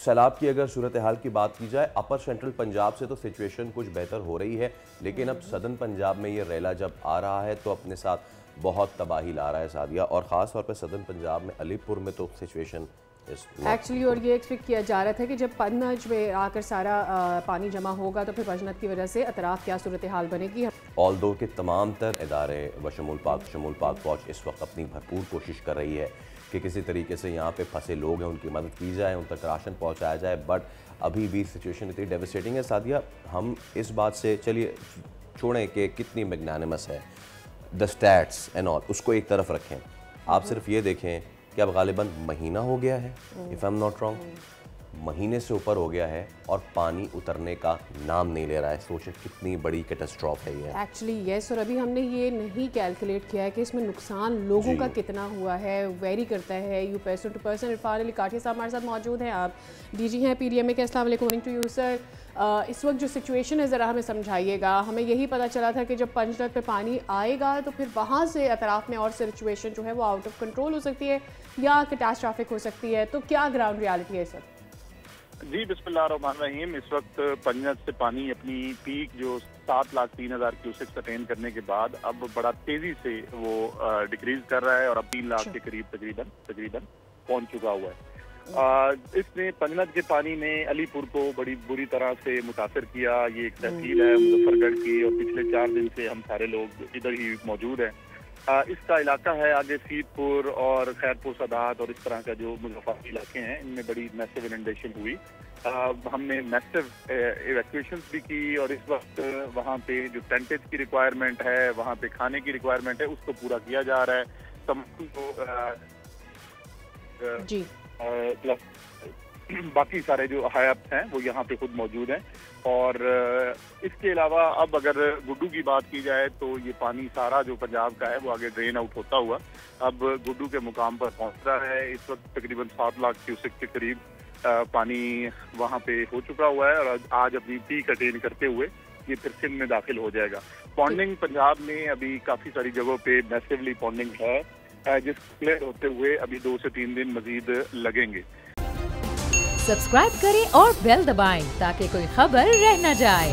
सैलाब की अगर सूरत हाल की बात की जाए, अपर सेंट्रल पंजाब से तो सिचुएशन कुछ बेहतर हो रही है, लेकिन अब सदर्न पंजाब में ये रेला जब आ रहा है तो अपने साथ बहुत तबाही ला रहा है सादिया, और ख़ास तौर पर सदर्न पंजाब में अलीपुर में तो सिचुएशन एक्चुअली, और ये एक्सपेक्ट किया जा रहा था कि जब पन्नज में आकर सारा पानी जमा होगा तो फिर पजनत की वजह से अतराफ क्या सूरत हाल बनेगी। ऑल्दो के तमाम तर इदारे बशमूल पाक फौज इस वक्त अपनी भरपूर कोशिश कर रही है कि किसी तरीके से यहाँ पे फंसे लोग हैं उनकी मदद की जाए, उन तक राशन पहुँचाया जाए, बट अभी भी सिचुएशन इतनी डेविस्टेटिंग है सादिया। हम इस बात से चलिए छोड़ें कि कितनी मैग्नानिमस है द स्टैट्स एंड ऑल, उसको एक तरफ रखें। आप सिर्फ ये देखें कि अब गालिबन महीना हो गया है, if I am not wrong, महीने से ऊपर हो गया है और पानी उतरने का नाम नहीं ले रहा है। सोचें कितनी बड़ी कैटास्ट्रॉफ है ये। एक्चुअली यस, और अभी हमने ये नहीं कैलकुलेट किया है कि इसमें नुकसान लोगों का कितना हुआ है, वेरी करता है you person to person. Irfan Ali Kathi साहब हमारे साथ मौजूद हैं, आप डीजी हैं PDMA के। अस्सलाम वालेकुम टू यू सर। इस वक्त जो सिचुएशन है ज़रा हमें समझाइएगा। हमें यही पता चला था कि जब पंजनद पे पानी आएगा तो फिर वहाँ से अतराफ में और सिचुएशन जो है वो आउट ऑफ कंट्रोल हो सकती है या कैटास्ट्रॉफिक हो सकती है, तो क्या ग्राउंड रियलिटी है सर? जी बिस्मिल्लाहिर्रहमानिर्रहीम। इस वक्त पंजनद से पानी अपनी पीक जो 7,03,000 क्यूसेक्स अटेन करने के बाद अब बड़ा तेजी से वो डिक्रीज कर रहा है और अब 3 लाख के करीब तकरीबन पहुंच चुका हुआ है। इसने पंजनद के पानी ने अलीपुर को बड़ी बुरी तरह से मुतासर किया। ये एक तहसील है मुजफ्फरगढ़ की और पिछले 4 दिन से हम सारे लोग इधर ही मौजूद हैं। इसका इलाका है आगे सीतपुर और खैरपुर सादात और इस तरह का जो मुजफ्फरगढ़ इलाके हैं, इनमें बड़ी मैसिव इनंडेशन हुई। हमने मैसिव इवैक्यूएशंस भी की और इस वक्त वहाँ पे जो टेंटेज की रिक्वायरमेंट है, वहाँ पे खाने की रिक्वायरमेंट है, उसको पूरा किया जा रहा है। तमाम जी प्लस बाकी सारे जो हयात हैं वो यहाँ पे खुद मौजूद हैं। और इसके अलावा अब अगर गुड्डू की बात की जाए तो ये पानी सारा जो पंजाब का है वो आगे ड्रेन आउट होता हुआ अब गुड्डू के मुकाम पर पहुंच रहा है। इस वक्त तकरीबन 7 लाख क्यूसेक के करीब पानी वहाँ पे हो चुका हुआ है और आज अपनी पीक अटेन करते हुए ये फिर सिंध में दाखिल हो जाएगा। पॉन्डिंग पंजाब में अभी काफी सारी जगहों पे मैसिवली पॉन्डिंग है, जिसको क्लियर होते हुए अभी 2 से 3 दिन मजीद लगेंगे। सब्सक्राइब करें और बेल दबाएं ताकि कोई खबर रह न जाए।